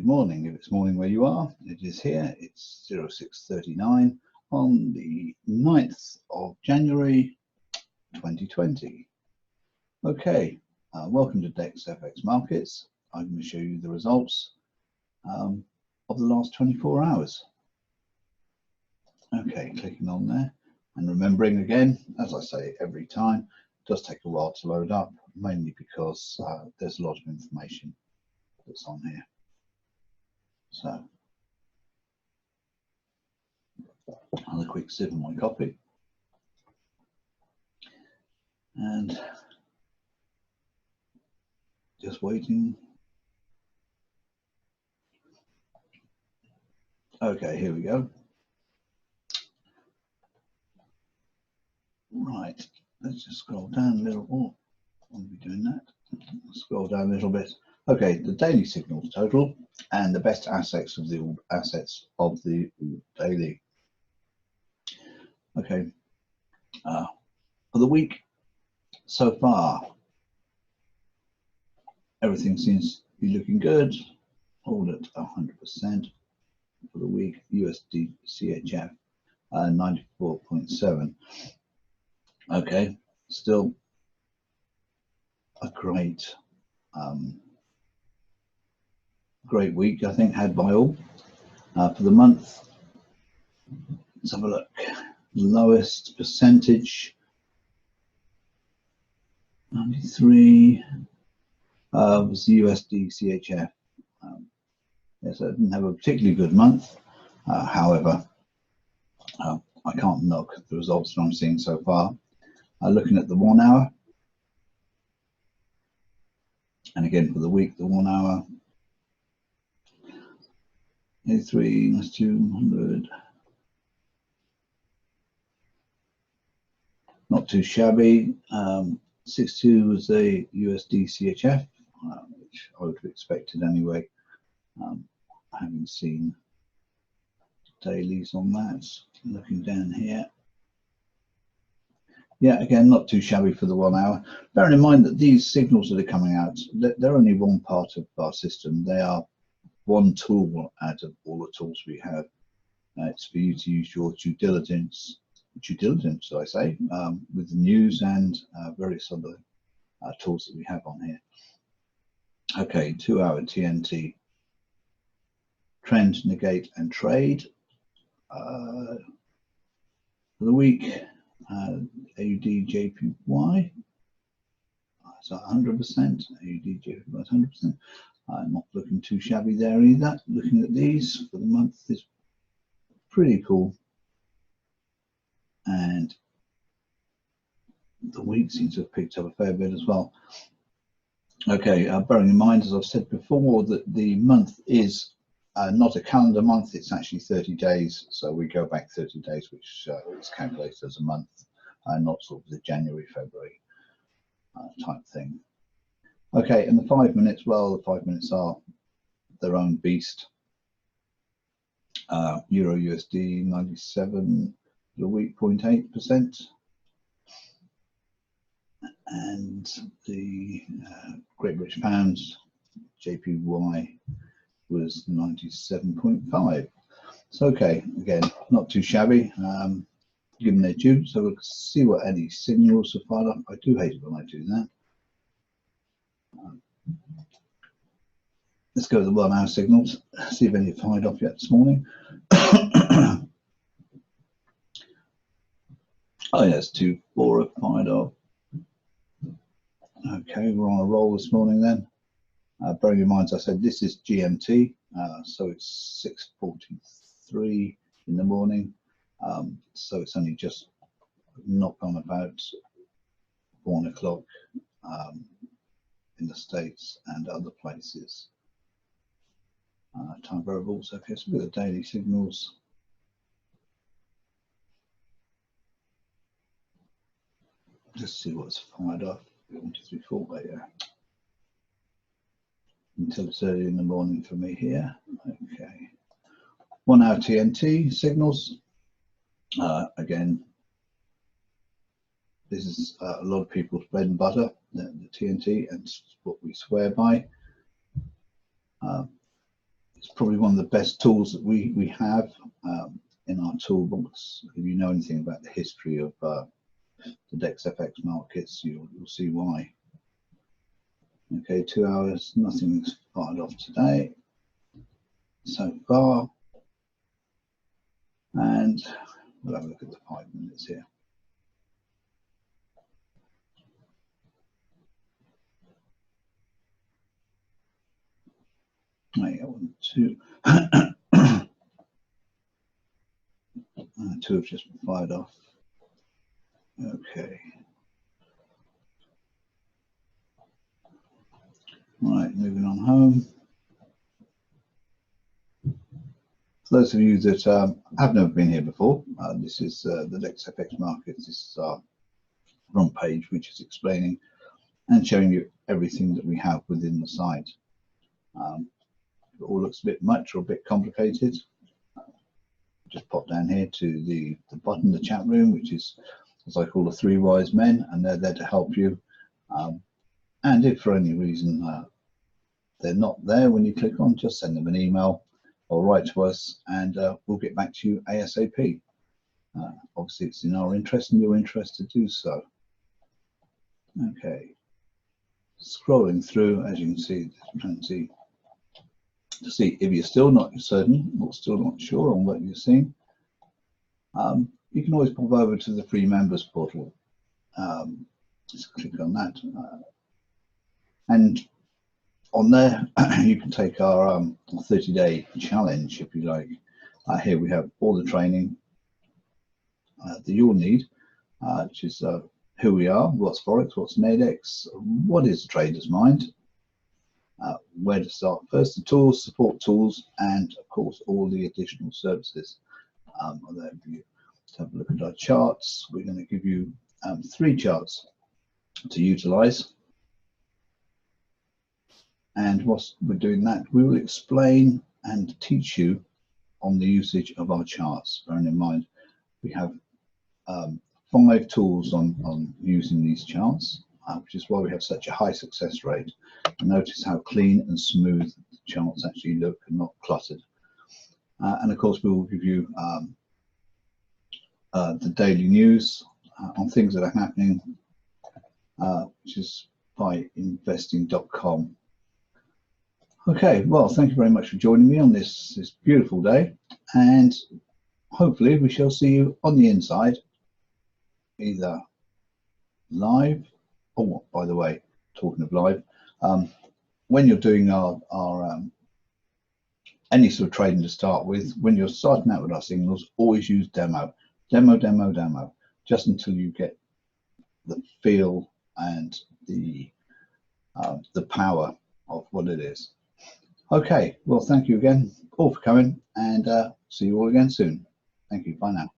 good morning. If it's morning where you are, it is here. It's 06:39 on the 9th of January 2020. Okay, welcome to Dex Fx Markets. I'm going to show you the results of the last 24 hours. Okay, clicking on there and remembering again, as I say every time, it does take a while to load up, mainly because there's a lot of information that's on here. So, another quick sip of my coffee. And just waiting. Okay, here we go. Right, let's just scroll down a little. Oh, I'll be doing that. Scroll down a little bit. Okay, the daily signals total and the best assets of the daily. Okay, for the week so far, everything seems to be looking good. All at 100% for the week. USD CHF 94.7. Okay, still a great great week, I think, had by all. For the month, let's have a look. Lowest percentage, 93, was the USD CHF. Yes, I didn't have a particularly good month. However, I can't knock the results that I'm seeing so far. Looking at the 1 hour, and again for the week, the 1 hour, 83, that's 200. Not too shabby. 62 was the USD CHF, which I would have expected anyway, having seen dailies on that. Looking down here. Yeah, again, not too shabby for the 1 hour. Bearing in mind that these signals that are coming out, they're only one part of our system. They are one tool out of all the tools we have. It's for you to use your due diligence, I say, with the news and various other tools that we have on here. Okay, 2 hour TNT. Trend, negate, and trade. For the week, AUD JPY, so 100%, AUD JPY 100%. Not looking too shabby there either. Looking at these for the month is pretty cool. And the week seems to have picked up a fair bit as well. Okay, bearing in mind, as I've said before, that the month is not a calendar month, it's actually 30 days. So we go back 30 days, which is calculated as a month, not sort of the January, February type thing. Okay, and the 5 minutes, well, the 5 minutes are their own beast. Euro USD 97 for the week, 0.8%. And the Great British Pounds, JPY, was 97.5. So, okay, again, not too shabby, given their due. So we'll see what any signals are fired up. I do hate it when I do that. Let's go to the 1 hour signals, see if any are fired off yet this morning. Oh, yes, 2, 4 are fired off. Okay, we're on a roll this morning then. Bearing in mind, as I said, this is GMT, so it's 6:43 in the morning. So it's only just not gone about 1 o'clock in the States and other places. Time variables, okay, so with the daily signals. Just see what's fired off. 1, 2, 3, 4, yeah. Until it's early in the morning for me here. Okay. 1 hour TNT signals. Again, this is a lot of people's bread and butter, the TNT, and what we swear by. It's probably one of the best tools that we have in our toolbox. If you know anything about the history of the Dex Fx Markets, you'll see why. Okay, 2 hours, nothing's fired off today so far. And we'll have a look at the 5 minutes here. There you go, 1, 2. 2 have just been fired off. Okay. Right, moving on home. For those of you that have never been here before, this is the Dex Fx Markets. This is our front page, which is explaining and showing you everything that we have within the site. If it all looks a bit much or a bit complicated, just pop down here to the button, the chat room, which is, as I call, the 3 wise men, and they're there to help you. And if for any reason they're not there when you click on, just send them an email or write to us, and we'll get back to you ASAP. Obviously, it's in our interest and your interest to do so. Okay, scrolling through, as you can see, there's plenty to see. If you're still not certain or still not sure on what you're seeing, you can always pop over to the free members portal. Just click on that, and on there you can take our 30-day challenge, if you like. Here we have all the training that you'll need, which is who we are, what's Forex, what's Nadex, what is a trader's mind, where to start first, the tools, support tools, and of course all the additional services. There you have a look at our charts. We're going to give you 3 charts to utilize. And whilst we're doing that, we will explain and teach you on the usage of our charts. Bearing in mind, we have 5 tools on using these charts, which is why we have such a high success rate. And notice how clean and smooth the charts actually look and not cluttered. And of course, we will give you the daily news on things that are happening, which is by investing.com. Okay, well, thank you very much for joining me on this beautiful day, and hopefully we shall see you on the inside, either live, or, by the way, talking of live, when you're doing our any sort of trading to start with, when you're starting out with our signals, always use demo, just until you get the feel and the power of what it is. Okay, well, thank you again all for coming, and see you all again soon. Thank you. Bye now.